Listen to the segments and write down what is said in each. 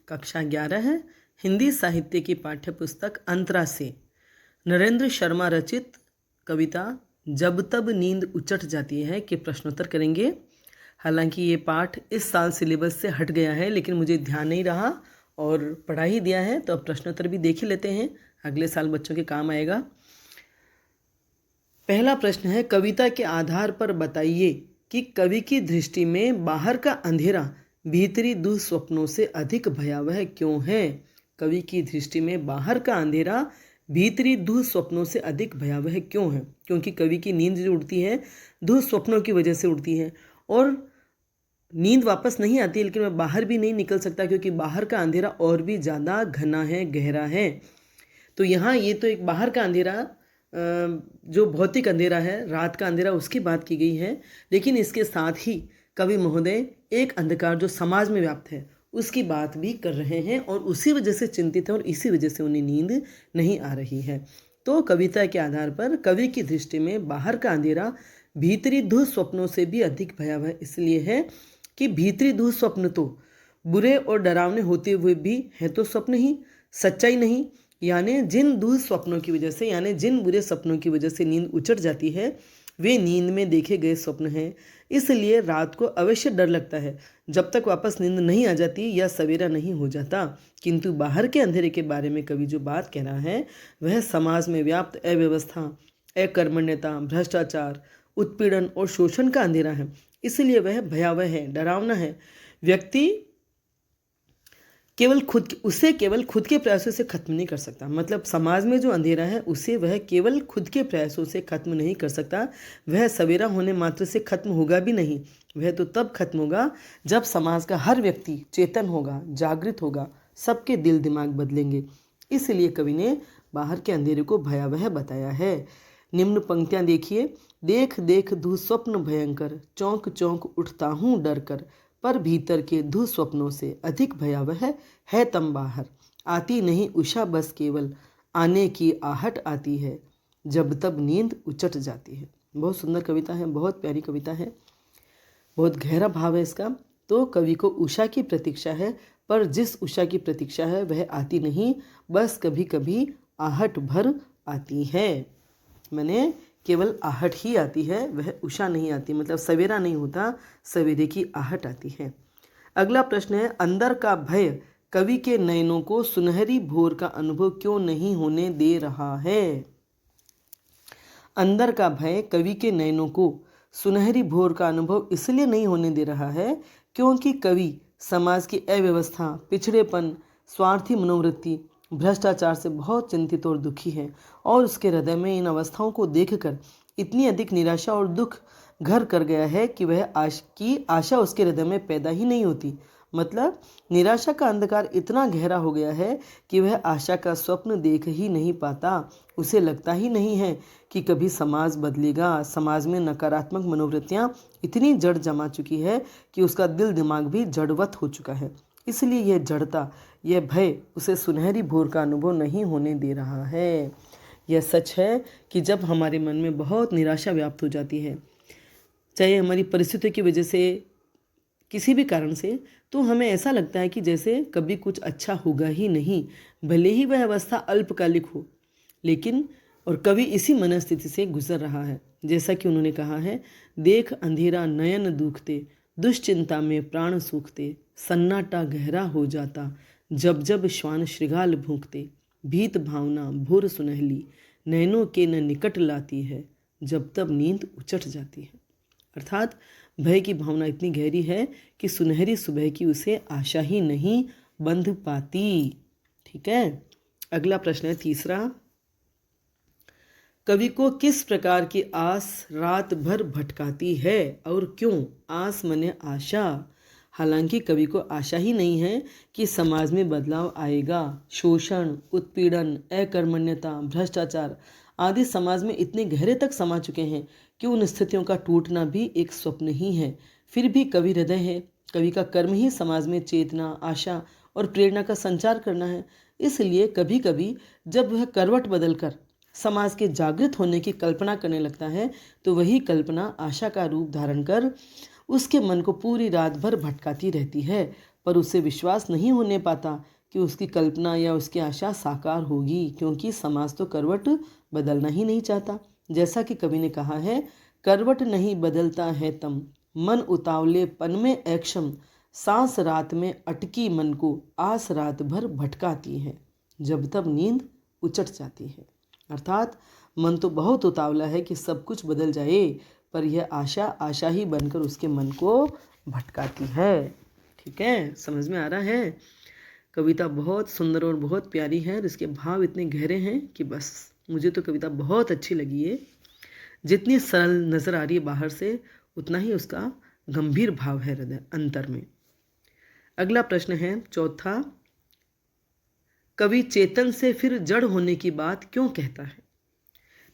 कक्षा 11 है, हिंदी साहित्य की पाठ्य पुस्तक अंतरा से नरेंद्र शर्मा रचित कविता जब तब नींद उचट जाती है के प्रश्नोत्तर करेंगे। हालांकि ये पाठ इस साल सिलेबस से हट गया है, लेकिन मुझे ध्यान नहीं रहा और पढ़ा ही दिया है, तो अब प्रश्नोत्तर भी देख ही लेते हैं, अगले साल बच्चों के काम आएगा। पहला प्रश्न है, कविता के आधार पर बताइए कि कवि की दृष्टि में बाहर का अंधेरा भीतरी दुःस्वप्नों से अधिक भयावह क्यों है। कवि की दृष्टि में बाहर का अंधेरा भीतरी दुःस्वप्नों से अधिक भयावह क्यों है? क्योंकि कवि की नींद जो उड़ती है दुःस्वप्नों की वजह से उड़ती है, और नींद वापस नहीं आती, लेकिन वह बाहर भी नहीं निकल सकता क्योंकि बाहर का अंधेरा और भी ज़्यादा घना है, गहरा है। तो यहाँ ये तो एक बाहर का अंधेरा जो भौतिक अंधेरा है, रात का अंधेरा, उसकी बात की गई है, लेकिन इसके साथ ही कवि महोदय एक अंधकार जो समाज में व्याप्त है उसकी बात भी कर रहे हैं, और उसी वजह से चिंतित हैं और इसी वजह से उन्हें नींद नहीं आ रही है। तो कविता के आधार पर कवि की दृष्टि में बाहर का अंधेरा भीतरी दुःस्वप्नों से भी अधिक भयावह इसलिए है कि भीतरी दुःस्वप्न तो बुरे और डरावने होते हुए भी है तो स्वप्न ही, सच्चाई नहीं। यानी जिन दुःस्वप्नों की वजह से, यानी जिन बुरे सपनों की वजह से नींद उचट जाती है वे नींद में देखे गए स्वप्न हैं। इसलिए रात को अवश्य डर लगता है जब तक वापस नींद नहीं आ जाती या सवेरा नहीं हो जाता। किंतु बाहर के अंधेरे के बारे में कवि जो बात कह रहा है वह समाज में व्याप्त अव्यवस्था, अकर्मण्यता, भ्रष्टाचार, उत्पीड़न और शोषण का अंधेरा है। इसलिए वह भयावह है, डरावना है। व्यक्ति केवल खुद के प्रयासों से खत्म नहीं कर सकता। मतलब समाज में जो अंधेरा है उसे वह केवल खुद के प्रयासों से खत्म नहीं कर सकता, वह सवेरा होने मात्र से खत्म होगा भी नहीं। वह तो तब खत्म होगा जब समाज का हर व्यक्ति चेतन होगा, जागृत होगा, सबके दिल दिमाग बदलेंगे। इसलिए कवि ने बाहर के अंधेरे को भयावह बताया है। निम्न पंक्तियां देखिए। देख देख दुःस्वप्न भयंकर, चौंक चौंक उठता हूँ डर कर, पर भीतर के दुःस्वप्नों से अधिक भयावह है तम बाहर। आती नहीं उषा बस केवल, आने की आहट आती है, जब तब नींद उचट जाती है। बहुत सुंदर कविता है, बहुत प्यारी कविता है, बहुत गहरा भाव है इसका। तो कवि को उषा की प्रतीक्षा है, पर जिस उषा की प्रतीक्षा है वह आती नहीं, बस कभी कभी आहट भर आती है। मैंने केवल आहट ही आती है, वह उषा नहीं आती, मतलब सवेरा नहीं होता, सवेरे की आहट आती है। अगला प्रश्न है, अंदर का भय कवि के नयनों को सुनहरी भोर का अनुभव क्यों नहीं होने दे रहा है। अंदर का भय कवि के नयनों को सुनहरी भोर का अनुभव इसलिए नहीं होने दे रहा है क्योंकि कवि समाज की अव्यवस्था, पिछड़ेपन, स्वार्थी मनोवृत्ति, भ्रष्टाचार से बहुत चिंतित और दुखी है, और उसके हृदय में इन अवस्थाओं को देखकर इतनी अधिक निराशा और दुख घर कर गया है कि वह आशा उसके हृदय में पैदा ही नहीं होती। मतलब निराशा का अंधकार इतना गहरा हो गया है कि वह आशा का स्वप्न देख ही नहीं पाता। उसे लगता ही नहीं है कि कभी समाज बदलेगा। समाज में नकारात्मक मनोवृत्तियाँ इतनी जड़ जमा चुकी है कि उसका दिल दिमाग भी जड़वत हो चुका है। इसलिए यह जड़ता, यह भय उसे सुनहरी भोर का अनुभव नहीं होने दे रहा है। यह सच है कि जब हमारे मन में बहुत निराशा व्याप्त हो जाती है, चाहे हमारी परिस्थितियों की वजह से, किसी भी कारण से, तो हमें ऐसा लगता है कि जैसे कभी कुछ अच्छा होगा ही नहीं, भले ही वह अवस्था अल्पकालिक हो। लेकिन और कवि इसी मनस्थिति से गुजर रहा है। जैसा कि उन्होंने कहा है, देख अंधेरा नयन दुखते, दुश्चिंता में प्राण सूखते, सन्नाटा गहरा हो जाता, जब जब श्वान श्रृगाल भूंकते, भीत भावना भोर सुनहली, नैनों के न निकट लाती है, जब तब नींद उचट जाती है। अर्थात भय की भावना इतनी गहरी है कि सुनहरी सुबह की उसे आशा ही नहीं बंध पाती। ठीक है, अगला प्रश्न है तीसरा। कवि को किस प्रकार की आस रात भर भटकाती है और क्यों? आस मने आशा। हालांकि कवि को आशा ही नहीं है कि समाज में बदलाव आएगा। शोषण, उत्पीड़न, अकर्मण्यता, भ्रष्टाचार आदि समाज में इतने गहरे तक समा चुके हैं कि उन स्थितियों का टूटना भी एक स्वप्न ही है। फिर भी कवि हृदय है, कवि का कर्म ही समाज में चेतना, आशा और प्रेरणा का संचार करना है। इसलिए कभी कभी जब वह करवट बदलकर समाज के जागृत होने की कल्पना करने लगता है तो वही कल्पना आशा का रूप धारण कर उसके मन को पूरी रात भर भटकाती रहती है। पर उसे विश्वास नहीं होने पाता कि उसकी कल्पना या उसकी आशा साकार होगी, क्योंकि समाज तो करवट बदलना ही नहीं चाहता। जैसा कि कवि ने कहा है, करवट नहीं बदलता है तम, मन उतावले पन में ऐक्षम, सांस रात में अटकी मन को, आस रात भर भटकाती है, जब तब नींद उचट जाती है। अर्थात मन तो बहुत उतावला है कि सब कुछ बदल जाए, पर यह आशा आशा ही बनकर उसके मन को भटकाती है। ठीक है, समझ में आ रहा है। कविता बहुत सुंदर और बहुत प्यारी है और इसके भाव इतने गहरे हैं कि बस मुझे तो कविता बहुत अच्छी लगी है। जितनी सरल नज़र आ रही है बाहर से, उतना ही उसका गंभीर भाव है हृदय अंतर में। अगला प्रश्न है चौथा, कवि चेतन से फिर जड़ होने की बात क्यों कहता है?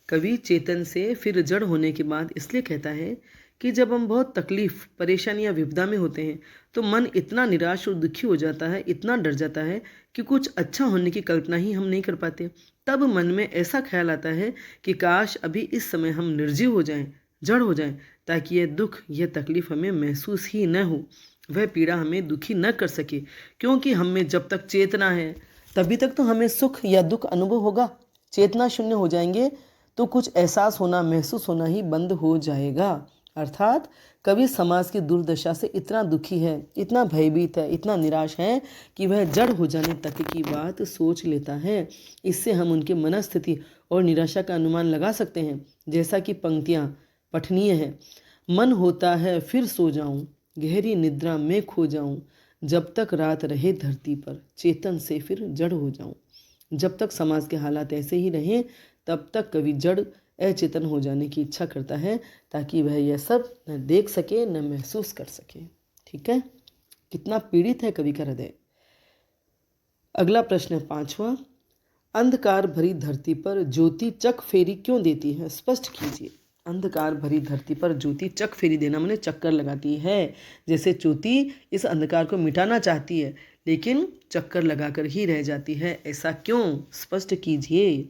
कवि चेतन से फिर जड़ होने की बात इसलिए कहता है कि जब हम बहुत तकलीफ, परेशानी या विपदा में होते हैं तो मन इतना निराश और दुखी हो जाता है, इतना डर जाता है कि कुछ अच्छा होने की कल्पना ही हम नहीं कर पाते। तब मन में ऐसा ख्याल आता है कि काश अभी इस समय हम निर्जीव हो जाएं, जड़ हो जाएं, ताकि यह दुख, यह तकलीफ हमें महसूस ही न हो, वह पीड़ा हमें दुखी न कर सके। क्योंकि हम में जब तक चेतना है तभी तक तो हमें सुख या दुख अनुभव होगा। चेतना शून्य हो जाएंगे तो कुछ एहसास होना, महसूस होना ही बंद हो जाएगा। अर्थात कवि समाज की दुर्दशा से इतना दुखी है, इतना भयभीत है, इतना निराश है कि वह जड़ हो जाने तक की बात सोच लेता है। इससे हम उनके मनस्थिति और निराशा का अनुमान लगा सकते हैं। जैसा कि पंक्तियाँ पठनीय है, मन होता है फिर सो जाऊं, गहरी निद्रा में खो जाऊं, जब तक रात रहे धरती पर, चेतन से फिर जड़ हो जाऊं। जब तक समाज के हालात ऐसे ही रहें तब तक कवि जड़, अचेतन हो जाने की इच्छा करता है, ताकि वह यह सब न देख सके न महसूस कर सके। ठीक है, कितना पीड़ित है कवि का हृदय। अगला प्रश्न है पांचवा, अंधकार भरी धरती पर ज्योति चक फेरी क्यों देती है? स्पष्ट कीजिए। अंधकार भरी धरती पर ज्योति चक फेरी देना माने चक्कर लगाती है। जैसे ज्योति इस अंधकार को मिटाना चाहती है लेकिन चक्कर लगाकर ही रह जाती है, ऐसा क्यों? स्पष्ट कीजिए।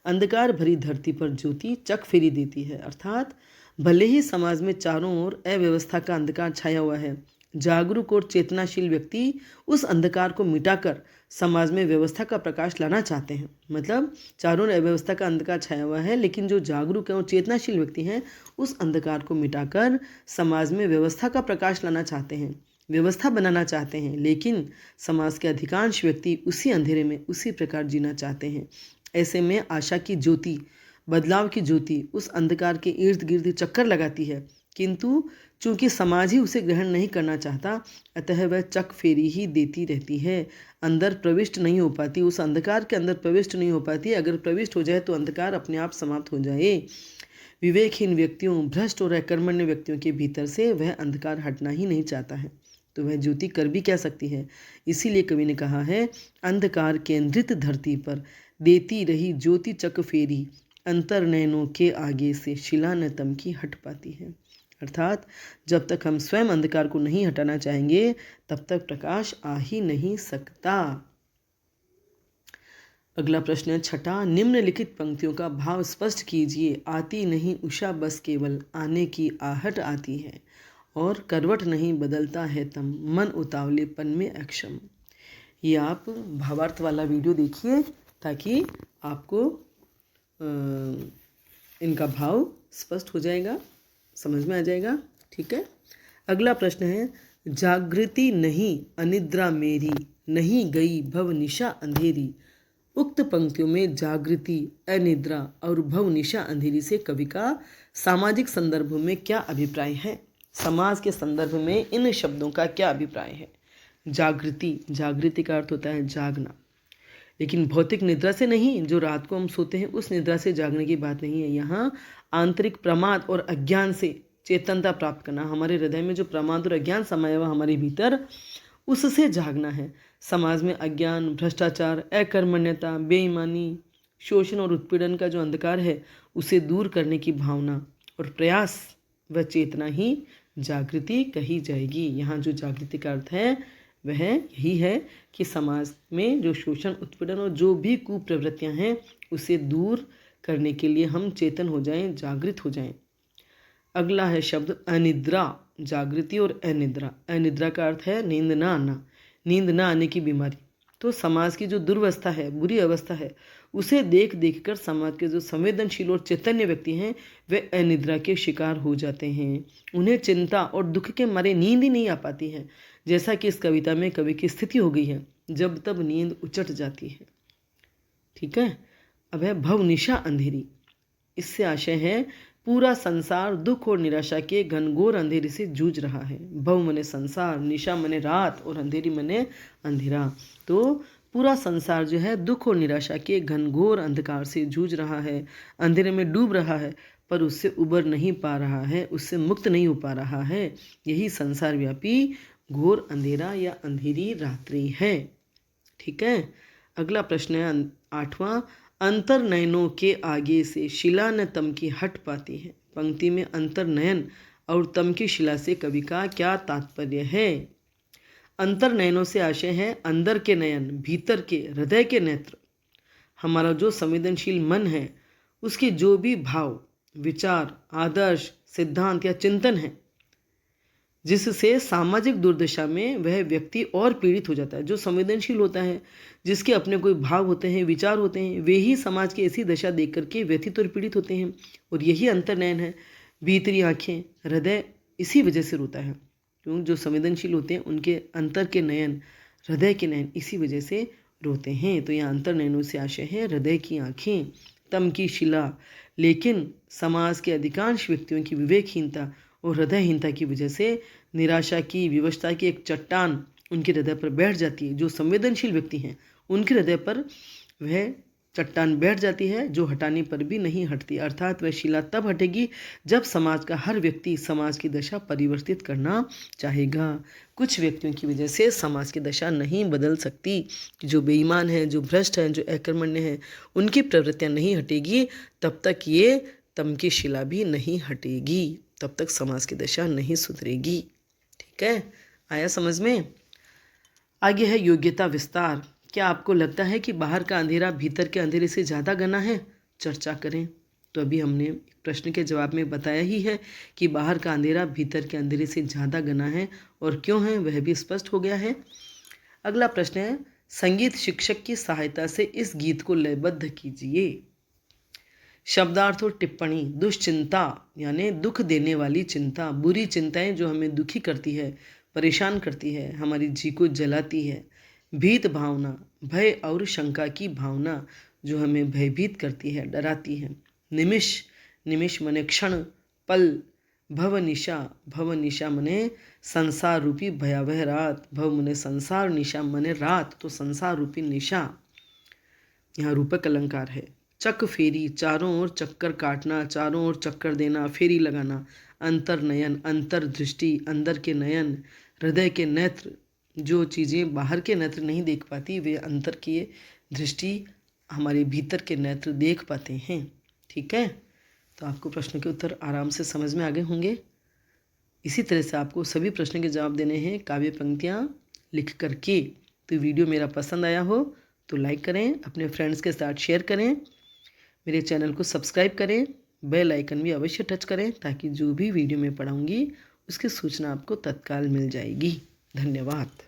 अंधकार भरी धरती पर ज्योति चक फेरी देती है, अर्थात भले ही समाज में चारों ओर अव्यवस्था का अंधकार छाया हुआ है, जागरूक और चेतनाशील व्यक्ति उस अंधकार को मिटाकर समाज में व्यवस्था का प्रकाश लाना चाहते हैं। मतलब चारों ओर अव्यवस्था का अंधकार छाया हुआ है, लेकिन जो जागरूक है और चेतनाशील व्यक्ति हैं उस अंधकार को मिटाकर समाज में व्यवस्था का प्रकाश लाना चाहते हैं, व्यवस्था बनाना चाहते हैं। लेकिन समाज के अधिकांश व्यक्ति उसी अंधेरे में उसी प्रकार जीना चाहते हैं। ऐसे में आशा की ज्योति, बदलाव की ज्योति उस अंधकार के इर्द गिर्द चक्कर लगाती है, किंतु चूंकि समाज ही उसे ग्रहण नहीं करना चाहता, अतः वह चक फेरी ही देती रहती है, अंदर प्रविष्ट नहीं हो पाती, उस अंधकार के अंदर प्रविष्ट नहीं हो पाती। अगर प्रविष्ट हो जाए तो अंधकार अपने आप समाप्त हो जाए। विवेकहीन व्यक्तियों, भ्रष्ट और अकर्मण्य व्यक्तियों के भीतर से वह अंधकार हटना ही नहीं चाहता है, तो वह ज्योति कर भी क्या सकती है। इसीलिए कवि ने कहा है, अंधकार केंद्रित धरती पर देती रही ज्योति चक फेरी, अंतर नयनों के आगे से शिला न तम की हट पाती है। अर्थात जब तक हम स्वयं अंधकार को नहीं हटाना चाहेंगे तब तक प्रकाश आ ही नहीं सकता। अगला प्रश्न है छठा, निम्नलिखित पंक्तियों का भाव स्पष्ट कीजिए। आती नहीं उषा बस केवल आने की आहट आती है, और करवट नहीं बदलता है तम, मन उतावलेपन में अक्षम। ये आप भावार्थ वाला वीडियो देखिए ताकि आपको इनका भाव स्पष्ट हो जाएगा, समझ में आ जाएगा। ठीक है, अगला प्रश्न है, जागृति नहीं अनिद्रा मेरी, नहीं गई भव निशा अंधेरी। उक्त पंक्तियों में जागृति, अनिद्रा और भव निशा अंधेरी से कवि का सामाजिक संदर्भ में क्या अभिप्राय है? समाज के संदर्भ में इन शब्दों का क्या अभिप्राय है? जागृति, जागृति का अर्थ होता है जागना, लेकिन भौतिक निद्रा से नहीं, जो रात को हम सोते हैं उस निद्रा से जागने की बात नहीं है। यहाँ आंतरिक प्रमाद और अज्ञान से चेतनता प्राप्त करना, हमारे हृदय में जो प्रमाद और अज्ञान समाया हुआ हमारे भीतर, उससे जागना है। समाज में अज्ञान, भ्रष्टाचार, अकर्मण्यता, बेईमानी, शोषण और उत्पीड़न का जो अंधकार है उसे दूर करने की भावना और प्रयास व चेतना ही जागृति कही जाएगी। यहाँ जो जागृति का अर्थ है वह यही है कि समाज में जो शोषण, उत्पीड़न और जो भी कुप्रवृत्तियाँ हैं उसे दूर करने के लिए हम चेतन हो जाएं, जागृत हो जाएं। अगला है शब्द अनिद्रा। जागृति और अनिद्रा, अनिद्रा का अर्थ है नींद ना आना, नींद न आने की बीमारी। तो समाज की जो दुर्वस्था है, बुरी अवस्था है, उसे देख देख कर समाज के जो संवेदनशील और चैतन्य व्यक्ति हैं वे अनिद्रा के शिकार हो जाते हैं। उन्हें चिंता और दुख के मारे नींद ही नहीं आ पाती है, जैसा कि इस कविता में कवि की स्थिति हो गई है, जब तब नींद उचट जाती है। ठीक है। अब है भवनिशा अंधेरी। इससे आशय है पूरा संसार दुख और निराशा के घनघोर अंधेरे से जूझ रहा है। भव मने संसार, निशा मने रात और अंधेरी मने अंधेरा। तो पूरा संसार जो है दुख और निराशा के घनघोर अंधकार से जूझ रहा है, अंधेरे में डूब रहा है, पर उससे उबर नहीं पा रहा है, उससे मुक्त नहीं हो पा रहा है। यही संसार व्यापी घोर अंधेरा या अंधेरी रात्रि है। ठीक है। अगला प्रश्न है 8वां। अंतर्नयनों के आगे से शिला न तम की हट पाती है। पंक्ति में अंतर्नयन और तम की शिला से कवि का क्या तात्पर्य है? अंतर्नयनों से आशय है अंदर के नयन, भीतर के हृदय के नेत्र। हमारा जो संवेदनशील मन है उसके जो भी भाव, विचार, आदर्श, सिद्धांत या चिंतन है, जिससे सामाजिक दुर्दशा में वह व्यक्ति और पीड़ित हो जाता है। जो संवेदनशील होता है, जिसके अपने कोई भाव होते हैं, विचार होते हैं, वे ही समाज की ऐसी दशा देख करके व्यथित और पीड़ित होते हैं। और यही अंतर्नयन है। भीतरी आँखें, हृदय इसी वजह से रोता है, क्योंकि जो संवेदनशील होते हैं उनके अंतर के नयन, हृदय के नयन इसी वजह से रोते हैं। तो यहाँ अंतर्नयनों से आशय है हृदय की आँखें, तम की शिला। लेकिन समाज के अधिकांश व्यक्तियों की विवेकहीनता और हृदयहीनता की वजह से निराशा की, विवशता की एक चट्टान उनके हृदय पर बैठ जाती है। जो संवेदनशील व्यक्ति हैं उनके हृदय पर वह चट्टान बैठ जाती है, जो हटाने पर भी नहीं हटती। अर्थात वह शिला तब हटेगी जब समाज का हर व्यक्ति समाज की दशा परिवर्तित करना चाहेगा। कुछ व्यक्तियों की वजह से समाज की दशा नहीं बदल सकती। जो बेईमान हैं, जो भ्रष्ट हैं, जो अकर्मण्य हैं, उनकी प्रवृत्तियाँ नहीं हटेगी तब तक ये तम की शिला भी नहीं हटेगी, तब तक समाज की दशा नहीं सुधरेगी। ठीक है, आया समझ में? आगे है योग्यता विस्तार। क्या आपको लगता है कि बाहर का अंधेरा भीतर के अंधेरे से ज़्यादा घना है? चर्चा करें। तो अभी हमने प्रश्न के जवाब में बताया ही है कि बाहर का अंधेरा भीतर के अंधेरे से ज़्यादा घना है, और क्यों है वह भी स्पष्ट हो गया है। अगला प्रश्न है संगीत शिक्षक की सहायता से इस गीत को लयबद्ध कीजिए। शब्दार्थ और टिप्पणी। दुश्चिंता यानी दुख देने वाली चिंता, बुरी चिंताएं जो हमें दुखी करती है, परेशान करती है, हमारी जी को जलाती है। भीत भावना, भय और शंका की भावना जो हमें भयभीत करती है, डराती है। निमिष, निमिष मने क्षण, पल। भवनिशा, भवनिशा मने संसार रूपी भयावह रात। भव मने संसार, निशा मने रात, तो संसार रूपी निशा यहाँ रूपक अलंकार है। चक फेरी, चारों ओर चक्कर काटना, चारों ओर चक्कर देना, फेरी लगाना। अंतर्नयन, अंतर्दृष्टि, अंदर के नयन। हृदय के नेत्र, जो चीज़ें बाहर के नेत्र नहीं देख पाती वे अंतर की दृष्टि हमारे भीतर के नेत्र देख पाते हैं। ठीक है, तो आपको प्रश्न के उत्तर आराम से समझ में आ गए होंगे। इसी तरह से आपको सभी प्रश्न के जवाब देने हैं काव्य पंक्तियाँ लिख करके। तो वीडियो मेरा पसंद आया हो तो लाइक करें, अपने फ्रेंड्स के साथ शेयर करें, मेरे चैनल को सब्सक्राइब करें, बेल आइकन भी अवश्य टच करें, ताकि जो भी वीडियो मैं पढ़ाऊँगी उसकी सूचना आपको तत्काल मिल जाएगी। धन्यवाद।